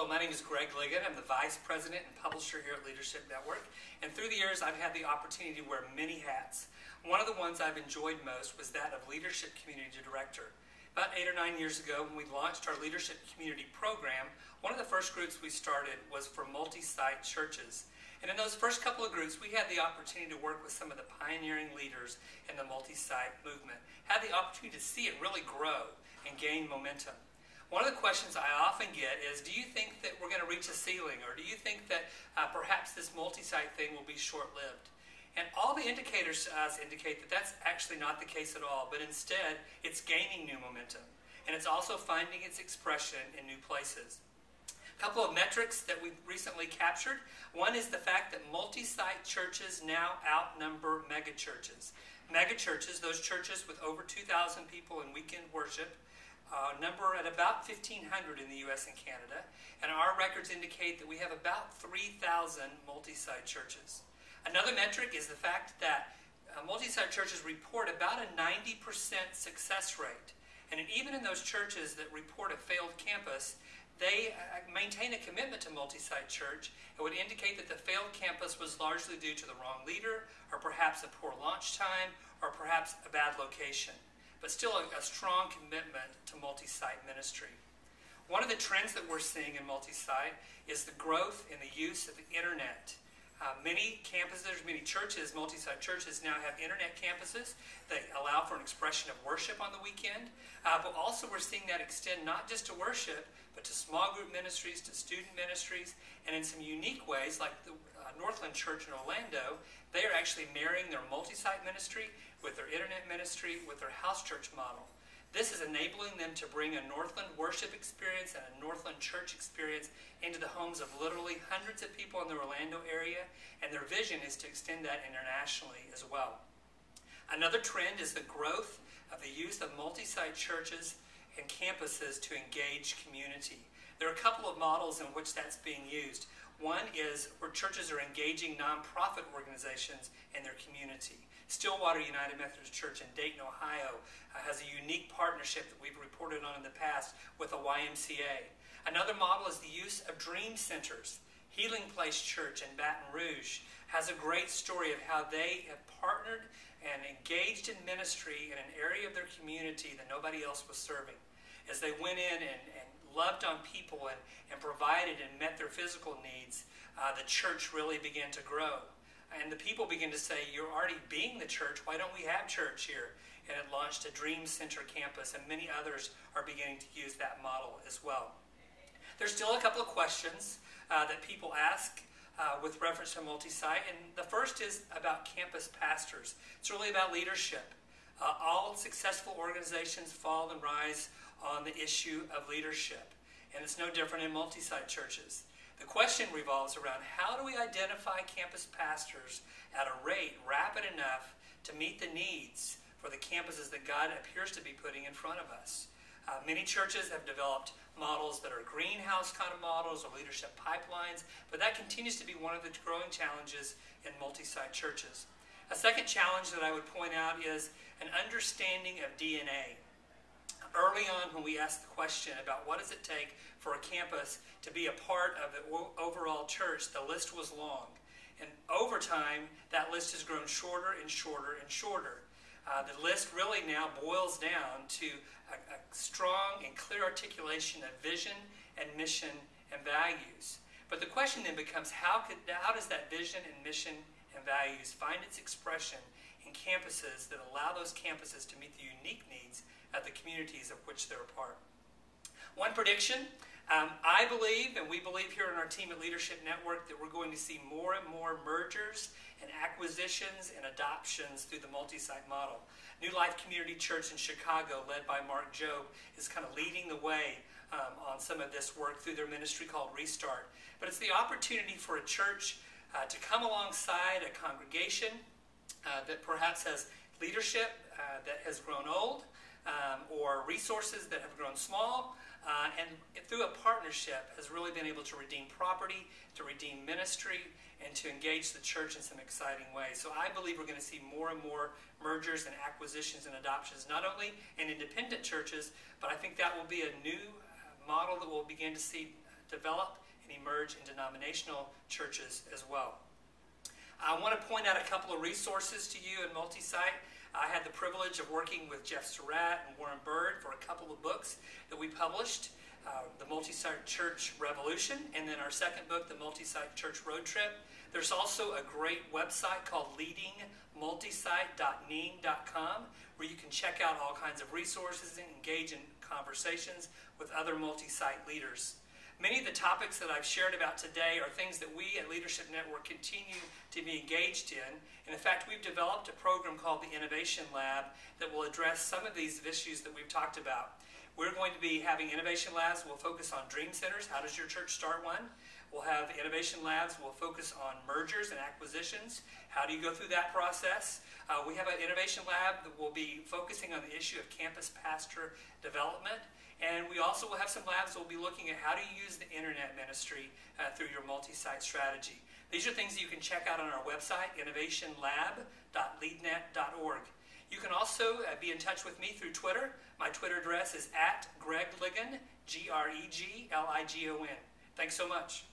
Hello, my name is Greg Ligon. I'm the Vice President and Publisher here at Leadership Network. And through the years, I've had the opportunity to wear many hats. One of the ones I've enjoyed most was that of Leadership Community Director. About 8 or 9 years ago, when we launched our Leadership Community Program, one of the first groups we started was for multi-site churches. And in those first couple of groups, we had the opportunity to work with some of the pioneering leaders in the multi-site movement. Had the opportunity to see it really grow and gain momentum. One of the questions I often get is, do you think that we're going to reach a ceiling? Or do you think that perhaps this multi-site thing will be short-lived? And all the indicators to us indicate that that's actually not the case at all, but instead it's gaining new momentum. And it's also finding its expression in new places. A couple of metrics that we've recently captured. One is the fact that multi-site churches now outnumber megachurches. Megachurches, those churches with over 2,000 people in weekend worship, number at about 1,500 in the U.S. and Canada, and our records indicate that we have about 3,000 multi-site churches. Another metric is the fact that multi-site churches report about a 90% success rate. And even in those churches that report a failed campus, they maintain a commitment to multi-site church. It would indicate that the failed campus was largely due to the wrong leader, or perhaps a poor launch time, or perhaps a bad location. But still a strong commitment to multi-site ministry. One of the trends that we're seeing in multi-site is the growth in the use of the internet. Many campuses, many churches, multi-site churches now have internet campuses that allow for an expression of worship on the weekend. But also we're seeing that extend not just to worship, but to small group ministries, to student ministries, and in some unique ways, like the Northland Church in Orlando, they are actually marrying their multi-site ministry with their internet ministry, with their house church model. This is enabling them to bring a Northland worship experience and a Northland church experience into the homes of literally hundreds of people in the Orlando area, and their vision is to extend that internationally as well. Another trend is the growth of the use of multi-site churches and campuses to engage community. There are a couple of models in which that's being used. One is where churches are engaging nonprofit organizations in their community. Stillwater United Methodist Church in Dayton, Ohio has a unique partnership that we've reported on in the past with a YMCA. Another model is the use of dream centers. Healing Place Church in Baton Rouge has a great story of how they have partnered and engaged in ministry in an area of their community that nobody else was serving. As they went in and loved on people and provided and met their physical needs, the church really began to grow. And the people begin to say, you're already being the church, why don't we have church here? And it launched a Dream Center campus, and many others are beginning to use that model as well. There's still a couple of questions that people ask with reference to multi-site, and the first is about campus pastors. It's really about leadership. All successful organizations fall and rise on the issue of leadership, and it's no different in multi-site churches. The question revolves around how do we identify campus pastors at a rate rapid enough to meet the needs for the campuses that God appears to be putting in front of us. Many churches have developed models that are greenhouse kind of models or leadership pipelines, but that continues to be one of the growing challenges in multi-site churches. A second challenge that I would point out is an understanding of DNA. Early on, when we asked the question about what does it take for a campus to be a part of the overall church, the list was long. And over time, that list has grown shorter and shorter and shorter. The list really now boils down to a strong and clear articulation of vision and mission and values. But the question then becomes, how does that vision and mission and values find its expression in campuses that allow those campuses to meet the unique needs of the communities of which they're a part? One prediction, I believe, and we believe here in our team at Leadership Network, that we're going to see more and more mergers and acquisitions and adoptions through the multi-site model. New Life Community Church in Chicago, led by Mark Jobe, is kind of leading the way on some of this work through their ministry called Restart. But it's the opportunity for a church to come alongside a congregation that perhaps has leadership that has grown old, or resources that have grown small, and through a partnership has really been able to redeem property, to redeem ministry, and to engage the church in some exciting ways. So I believe we're going to see more and more mergers and acquisitions and adoptions, not only in independent churches, but I think that will be a new model that we'll begin to see develop and emerge in denominational churches as well. I want to point out a couple of resources to you in Multisite. I had the privilege of working with Jeff Surratt and Warren Bird for a couple of books that we published, the Multisite Church Revolution, and then our second book, the Multisite Church Road Trip. There's also a great website called leadingmultisite.ning.com where you can check out all kinds of resources and engage in conversations with other multi-site leaders. Many of the topics that I've shared about today are things that we at Leadership Network continue to be engaged in. And in fact, we've developed a program called the Innovation Lab that will address some of these issues that we've talked about. We're going to be having Innovation Labs. We'll focus on dream centers. How does your church start one? We'll have Innovation Labs. We'll focus on mergers and acquisitions. How do you go through that process? We have an Innovation Lab that will be focusing on the issue of campus pastor development. And we also will have some labs that will be looking at how do you use the internet ministry through your multi-site strategy. These are things that you can check out on our website, innovationlab.leadnet.org. You can also be in touch with me through Twitter. My Twitter address is @GregLigon, GregLigon. Thanks so much.